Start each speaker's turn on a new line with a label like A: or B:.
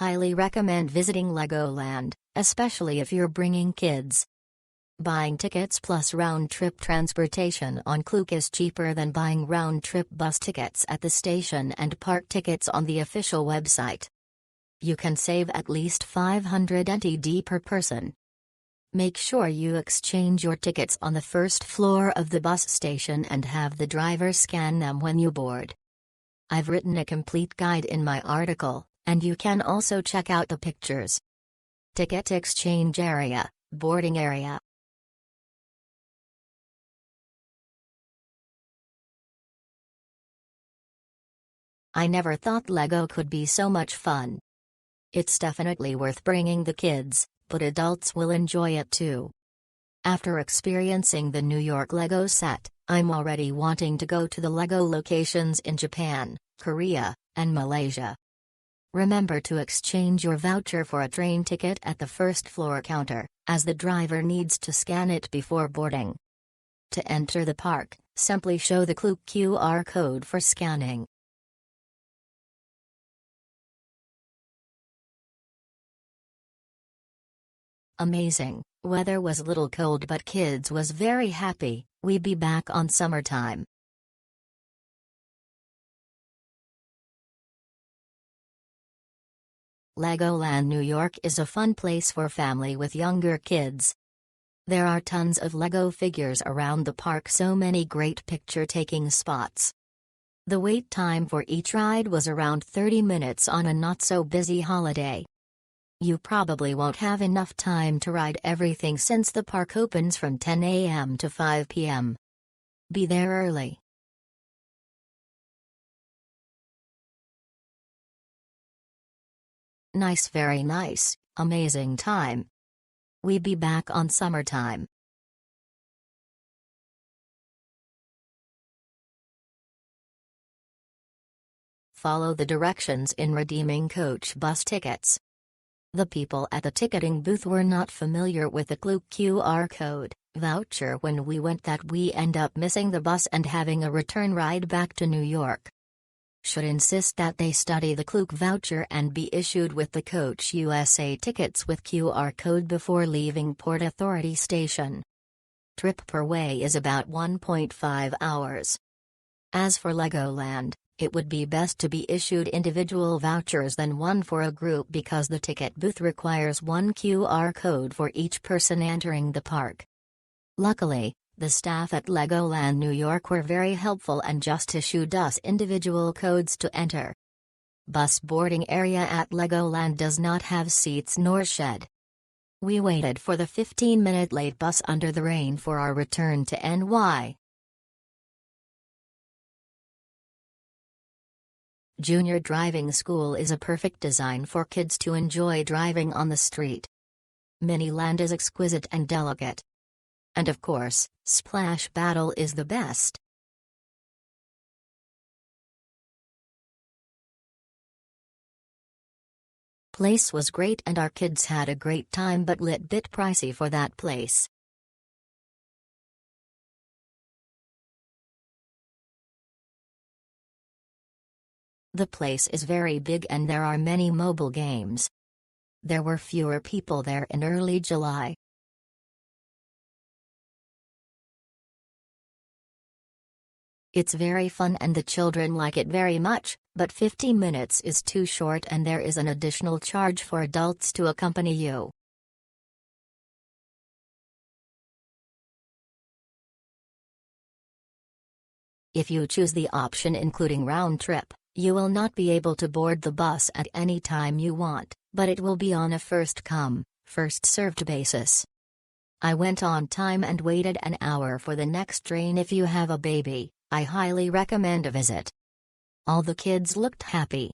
A: highly recommend visiting Legoland, especially if you're bringing kids. Buying tickets plus round-trip transportation on Klook is cheaper than buying round-trip bus tickets at the station and park tickets on the official website. You can save at least 500 NTD per person. Make sure you exchange your tickets on the first floor of the bus station and have the driver scan them when you board. I've written a complete guide in my article, and you can also check out the pictures. Ticket exchange area, boarding area. I never thought Lego could be so much fun. It's definitely worth bringing the kids, but adults will enjoy it too. After experiencing the New York Lego set, I'm already wanting to go to the Lego locations in Japan, Korea, and Malaysia. Remember to exchange your voucher for a train ticket at the first floor counter, as the driver needs to scan it before boarding. To enter the park, simply show the Klook QR code for scanning. Amazing, weather was a little cold but kids was very happy. We be back on summertime. Legoland New York is a fun place for family with younger kids. There are tons of Lego figures around the park, so many great picture-taking spots. The wait time for each ride was around 30 minutes on a not-so-busy holiday. You probably won't have enough time to ride everything since the park opens from 10 a.m. to 5 p.m. Be there early. Nice, very nice, amazing time. We be back on summertime. Follow the directions in redeeming coach bus tickets. The people at the ticketing booth were not familiar with the Klook QR code voucher when we went, that we end up missing the bus and having a return ride back to New York. Should insist that they study the Klook voucher and be issued with the Coach USA tickets with QR code before leaving Port Authority Station. Trip per way is about 1.5 hours. As for Legoland, it would be best to be issued individual vouchers than one for a group, because the ticket booth requires one QR code for each person entering the park. Luckily, the staff at Legoland New York were very helpful and just issued us individual codes to enter. Bus boarding area at Legoland does not have seats nor shed. We waited for the 15-minute late bus under the rain for our return to NY. Junior driving school is a perfect design for kids to enjoy driving on the street. Miniland is exquisite and delicate. And of course, Splash Battle is the best. Place was great and our kids had a great time, but lit bit pricey for that place. The place is very big and there are many mobile games. There were fewer people there in early July. It's very fun and the children like it very much, but 50 minutes is too short and there is an additional charge for adults to accompany you. If you choose the option including round trip, you will not be able to board the bus at any time you want, but it will be on a first-come, first-served basis. I went on time and waited an hour for the next train. If you have a baby, I highly recommend a visit. All the kids looked happy.